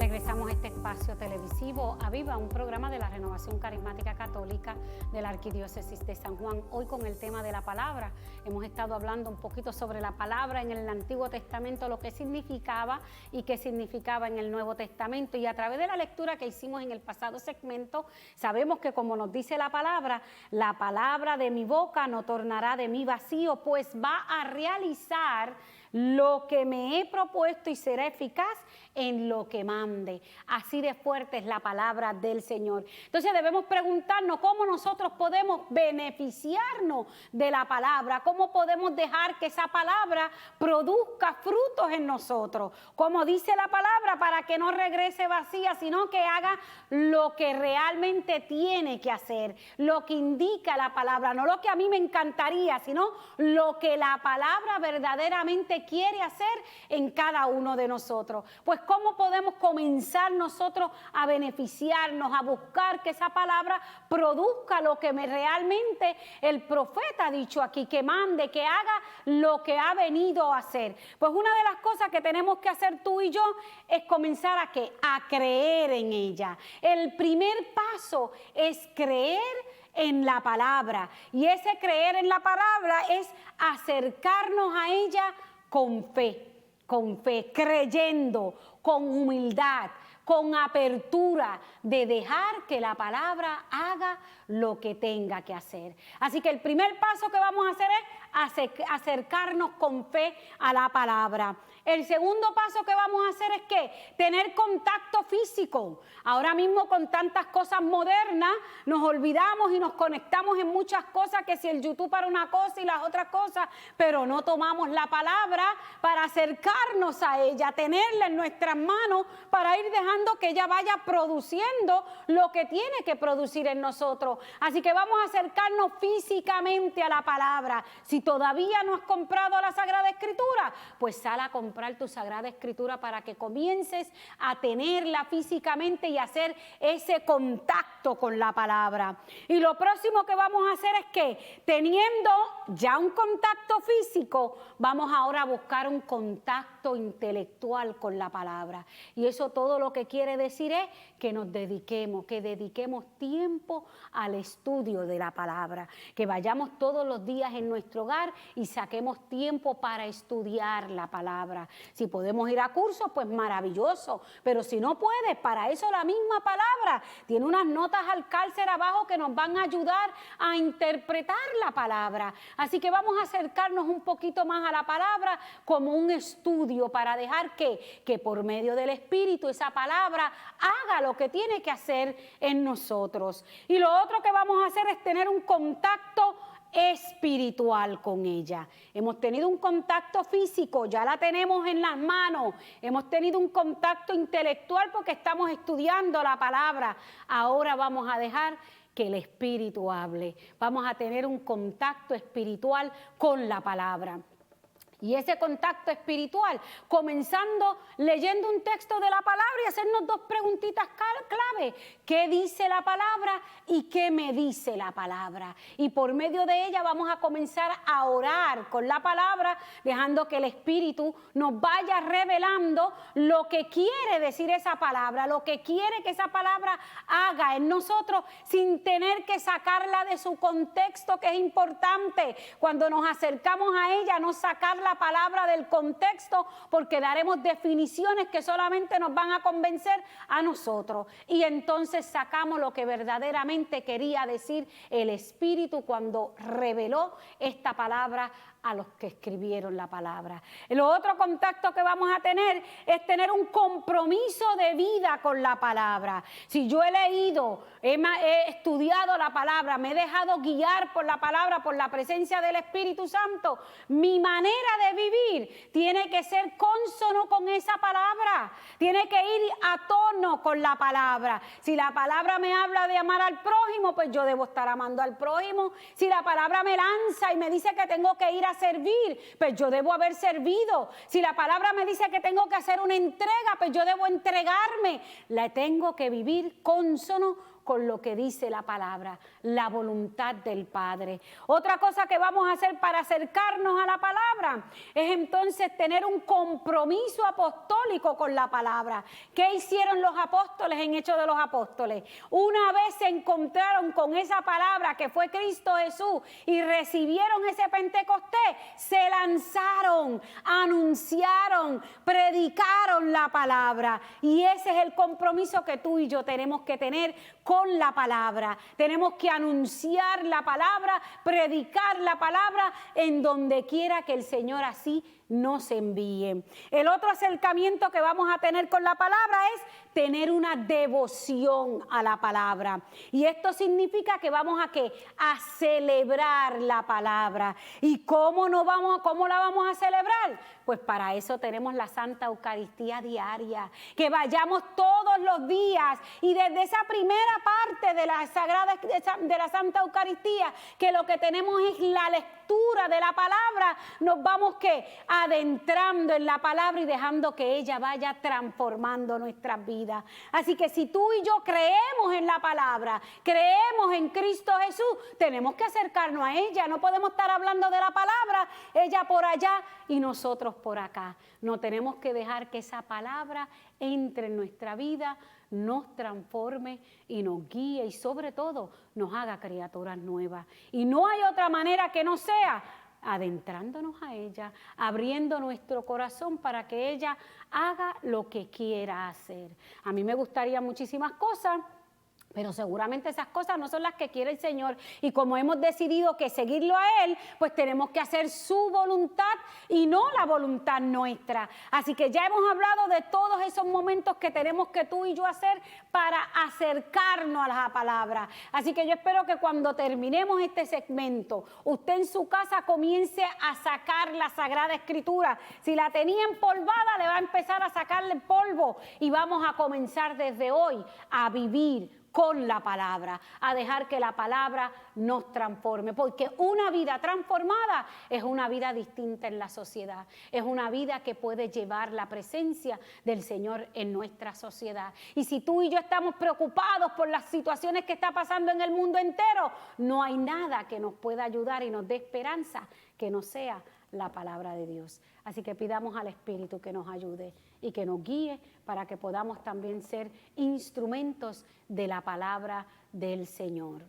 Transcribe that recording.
Regresamos a este espacio televisivo Aviva, un programa de la Renovación Carismática Católica de la Arquidiócesis de San Juan. Hoy con el tema de la palabra. Hemos estado hablando un poquito sobre la palabra en el Antiguo Testamento, lo que significaba y qué significaba en el Nuevo Testamento. Y a través de la lectura que hicimos en el pasado segmento, sabemos que como nos dice la palabra de mi boca no tornará de mí vacío, pues va a realizar lo que me he propuesto y será eficaz en lo que mande. Así de fuerte es la palabra del Señor. Entonces debemos preguntarnos cómo nosotros podemos beneficiarnos de la palabra, cómo podemos dejar que esa palabra produzca frutos en nosotros. Como dice la palabra, para que no regrese vacía, sino que haga lo que realmente tiene que hacer, lo que indica la palabra, no lo que a mí me encantaría, sino lo que la palabra verdaderamente quiere hacer en cada uno de nosotros. Pues cómo podemos comenzar nosotros a beneficiarnos, a buscar que esa palabra produzca lo que realmente el profeta ha dicho aquí, que mande, que haga lo que ha venido a hacer. Pues una de las cosas que tenemos que hacer tú y yo es comenzar a ¿qué? A creer en ella. El primer paso es creer en la palabra, y ese creer en la palabra es acercarnos a ella con fe, creyendo, con humildad, con apertura de dejar que la palabra haga lo que tenga que hacer. Así que el primer paso que vamos a hacer es acercarnos con fe a la palabra. El segundo paso que vamos a hacer es ¿qué? Tener contacto físico. Ahora mismo con tantas cosas modernas nos olvidamos y nos conectamos en muchas cosas, que si el YouTube para una cosa y las otras cosas, pero no tomamos la palabra para acercarnos a ella, tenerla en nuestras manos para ir dejando que ella vaya produciendo lo que tiene que producir en nosotros. Así que vamos a acercarnos físicamente a la palabra. Si todavía no has comprado la Sagrada Escritura, pues sal a comprar tu Sagrada Escritura para que comiences a tenerla físicamente y hacer ese contacto con la palabra. Y lo próximo que vamos a hacer es que, teniendo ya un contacto físico, vamos ahora a buscar un contacto intelectual con la palabra. Y eso todo lo que quiere decir es que nos dediquemos, tiempo al estudio de la palabra, que vayamos todos los días en nuestro hogar y saquemos tiempo para estudiar la palabra. Si podemos ir a cursos, pues maravilloso, pero si no puedes, para eso la misma palabra tiene unas notas al cárcel abajo que nos van a ayudar a interpretar la palabra. Así que vamos a acercarnos un poquito más a la palabra como un estudio para dejar que por medio del Espíritu esa palabra haga lo que tiene que hacer en nosotros. Y lo otro que vamos a hacer es tener un contacto espiritual con ella. Hemos tenido un contacto físico, ya la tenemos en las manos. Hemos tenido un contacto intelectual porque estamos estudiando la palabra. Ahora vamos a dejar que el Espíritu hable. Vamos a tener un contacto espiritual con la palabra. Y ese contacto espiritual, comenzando leyendo un texto de la palabra y hacernos dos preguntitas clave. ¿Qué dice la palabra y qué me dice la palabra? Y por medio de ella vamos a comenzar a orar con la palabra, dejando que el Espíritu nos vaya revelando lo que quiere decir esa palabra, lo que quiere que esa palabra haga en nosotros, sin tener que sacarla de su contexto, que es importante. Cuando nos acercamos a ella, no sacarla palabra del contexto, porque daremos definiciones que solamente nos van a convencer a nosotros, y entonces sacamos lo que verdaderamente quería decir el Espíritu cuando reveló esta palabra a los que escribieron la palabra. El otro contacto que vamos a tener es tener un compromiso de vida con la palabra. Si yo he leído, he estudiado la palabra, me he dejado guiar por la palabra, por la presencia del Espíritu Santo, mi manera de vivir tiene que ser consono con esa palabra, tiene que ir a tono con la palabra. Si la palabra me habla de amar al prójimo, pues yo debo estar amando al prójimo. Si la palabra me lanza y me dice que tengo que ir a servir, pues yo debo haber servido. Si la palabra me dice que tengo que hacer una entrega, pues yo debo entregarme. La tengo que vivir consono con lo que dice la palabra, la voluntad del Padre. Otra cosa que vamos a hacer para acercarnos a la palabra es entonces tener un compromiso apostólico con la palabra. ¿Qué hicieron los apóstoles en Hechos de los Apóstoles? Una vez se encontraron con esa palabra que fue Cristo Jesús y recibieron ese Pentecostés, se lanzaron, anunciaron, predicaron la palabra. Y ese es el compromiso que tú y yo tenemos que tener con la palabra. Tenemos que anunciar la palabra, predicar la palabra en donde quiera que el Señor así nos envíe. El otro acercamiento que vamos a tener con la palabra es tener una devoción a la palabra. Y esto significa que vamos a ¿qué? A celebrar la palabra. ¿Y cómo la vamos a celebrar? Pues para eso tenemos la Santa Eucaristía diaria, que vayamos todos los días y desde esa primera parte de la Santa Eucaristía, que lo que tenemos es la lectura de la palabra, nos vamos ¿qué? Adentrando en la palabra y dejando que ella vaya transformando nuestras vidas. Así que si tú y yo creemos en la palabra, creemos en Cristo Jesús, tenemos que acercarnos a ella. No podemos estar hablando de la palabra, ella por allá y nosotros por acá. No tenemos que dejar que esa palabra entre en nuestra vida, nos transforme y nos guíe y sobre todo nos haga criaturas nuevas. Y no hay otra manera que no sea adentrándonos a ella, abriendo nuestro corazón para que ella haga lo que quiera hacer. A mí me gustaría muchísimas cosas, pero seguramente esas cosas no son las que quiere el Señor. Y como hemos decidido que seguirlo a Él, pues tenemos que hacer su voluntad y no la voluntad nuestra. Así que ya hemos hablado de todos esos momentos que tenemos que tú y yo hacer para acercarnos a la palabra. Así que yo espero que cuando terminemos este segmento, usted en su casa comience a sacar la Sagrada Escritura. Si la tenía empolvada, le va a empezar a sacarle el polvo y vamos a comenzar desde hoy a vivir con la palabra, a dejar que la palabra nos transforme, porque una vida transformada es una vida distinta en la sociedad, es una vida que puede llevar la presencia del Señor en nuestra sociedad. Y si tú y yo estamos preocupados por las situaciones que está pasando en el mundo entero, no hay nada que nos pueda ayudar y nos dé esperanza que no sea la palabra de Dios. Así que pidamos al Espíritu que nos ayude y que nos guíe para que podamos también ser instrumentos de la palabra del Señor.